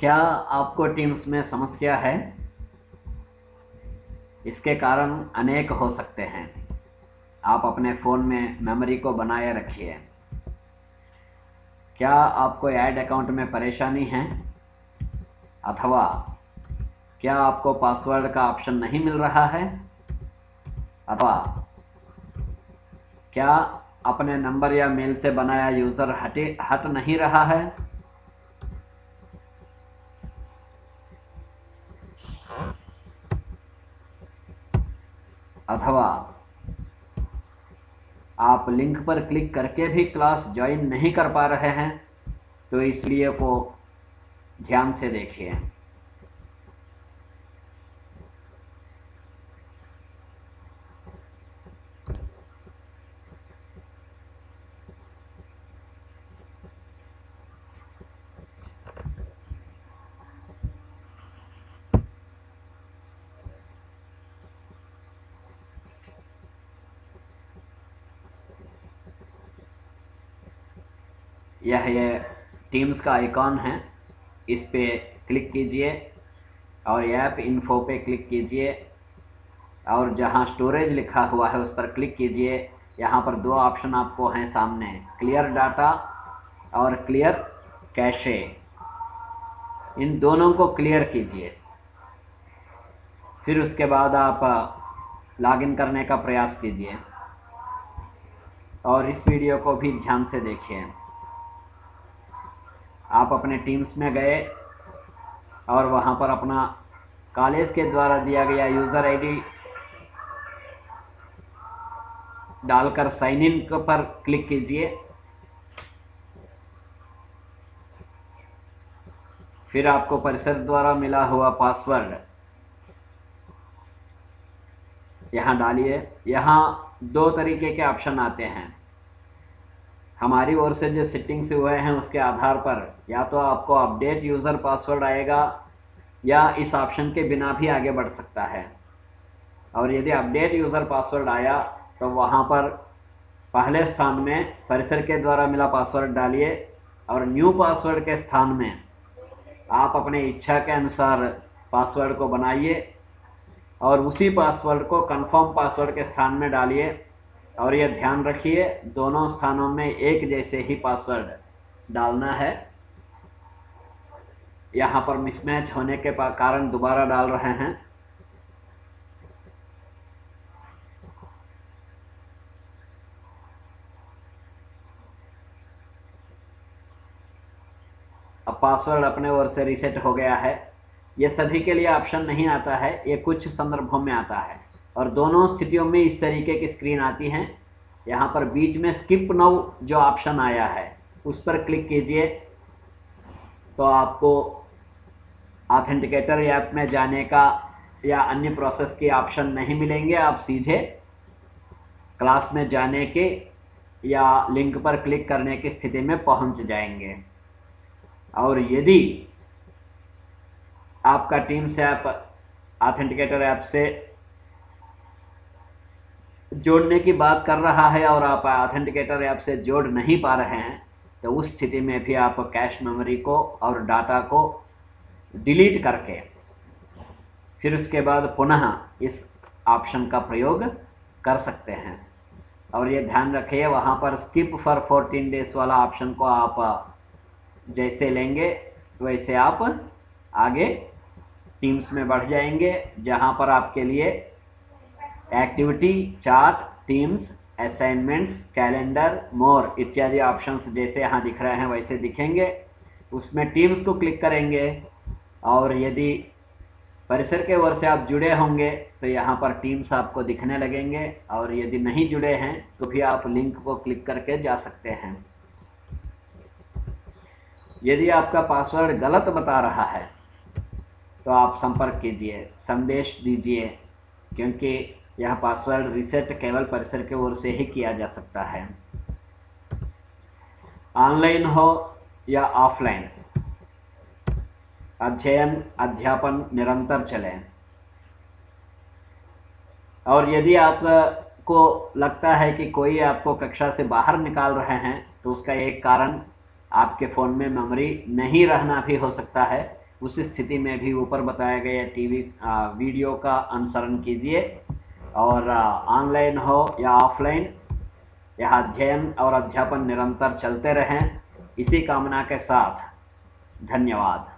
क्या आपको टीम्स में समस्या है? इसके कारण अनेक हो सकते हैं। आप अपने फ़ोन में मेमोरी को बनाए रखिए। क्या आपको ऐड अकाउंट में परेशानी है? अथवा क्या आपको पासवर्ड का ऑप्शन नहीं मिल रहा है? अथवा क्या अपने नंबर या मेल से बनाया यूज़र हट नहीं रहा है? अथवा आप लिंक पर क्लिक करके भी क्लास ज्वाइन नहीं कर पा रहे हैं, तो इसलिए को ध्यान से देखिए। ये टीम्स का आइकॉन है, इस पे क्लिक कीजिए और ऐप इन्फो पे क्लिक कीजिए और जहां स्टोरेज लिखा हुआ है उस पर क्लिक कीजिए। यहाँ पर दो ऑप्शन आपको हैं सामने, क्लियर डाटा और क्लियर कैशे। इन दोनों को क्लियर कीजिए। फिर उसके बाद आप लॉगिन करने का प्रयास कीजिए और इस वीडियो को भी ध्यान से देखिए। आप अपने टीम्स में गए और वहाँ पर अपना कॉलेज के द्वारा दिया गया यूज़र आईडी डालकर साइन इन पर क्लिक कीजिए। फिर आपको परिसर द्वारा मिला हुआ पासवर्ड यहाँ डालिए। यहाँ दो तरीके के ऑप्शन आते हैं। हमारी ओर से जो सेटिंग्स हुए हैं उसके आधार पर या तो आपको अपडेट यूज़र पासवर्ड आएगा या इस ऑप्शन के बिना भी आगे बढ़ सकता है। और यदि अपडेट यूज़र पासवर्ड आया तो वहाँ पर पहले स्थान में परिसर के द्वारा मिला पासवर्ड डालिए और न्यू पासवर्ड के स्थान में आप अपने इच्छा के अनुसार पासवर्ड को बनाइए और उसी पासवर्ड को कंफर्म पासवर्ड के स्थान में डालिए। और यह ध्यान रखिए दोनों स्थानों में एक जैसे ही पासवर्ड डालना है। यहाँ पर मिसमैच होने के कारण दोबारा डाल रहे हैं। अब पासवर्ड अपने ओर से रीसेट हो गया है। ये सभी के लिए ऑप्शन नहीं आता है, ये कुछ संदर्भों में आता है और दोनों स्थितियों में इस तरीके की स्क्रीन आती हैं। यहाँ पर बीच में स्किप नाउ जो ऑप्शन आया है उस पर क्लिक कीजिए तो आपको ऑथेंटिकेटर ऐप में जाने का या अन्य प्रोसेस के ऑप्शन नहीं मिलेंगे। आप सीधे क्लास में जाने के या लिंक पर क्लिक करने की स्थिति में पहुंच जाएंगे। और यदि आपका टीम्स ऐप ऑथेंटिकेटर ऐप से जोड़ने की बात कर रहा है और आप ऑथेंटिकेटर ऐप से जोड़ नहीं पा रहे हैं तो उस स्थिति में भी आप कैश मेमोरी को और डाटा को डिलीट करके फिर उसके बाद पुनः इस ऑप्शन का प्रयोग कर सकते हैं। और ये ध्यान रखिए वहाँ पर स्किप फॉर 14 डेज वाला ऑप्शन को आप जैसे लेंगे वैसे आप आगे टीम्स में बढ़ जाएंगे, जहाँ पर आपके लिए activity, chart, teams, assignments, calendar, more इत्यादि ऑप्शंस जैसे यहाँ दिख रहे हैं वैसे दिखेंगे। उसमें टीम्स को क्लिक करेंगे और यदि परिसर के ओर से आप जुड़े होंगे तो यहाँ पर टीम्स आपको दिखने लगेंगे और यदि नहीं जुड़े हैं तो भी आप लिंक को क्लिक करके जा सकते हैं। यदि आपका पासवर्ड गलत बता रहा है तो आप संपर्क कीजिए, संदेश दीजिए, क्योंकि यह पासवर्ड रीसेट केवल परिसर के ओर से ही किया जा सकता है। ऑनलाइन हो या ऑफलाइन, अध्ययन अध्यापन निरंतर चले। और यदि आपको लगता है कि कोई आपको कक्षा से बाहर निकाल रहे हैं तो उसका एक कारण आपके फ़ोन में मेमोरी नहीं रहना भी हो सकता है। उस स्थिति में भी ऊपर बताए गए वीडियो का अनुसरण कीजिए, और ऑनलाइन हो या ऑफलाइन, यह अध्ययन और अध्यापन निरंतर चलते रहें। इसी कामना के साथ धन्यवाद।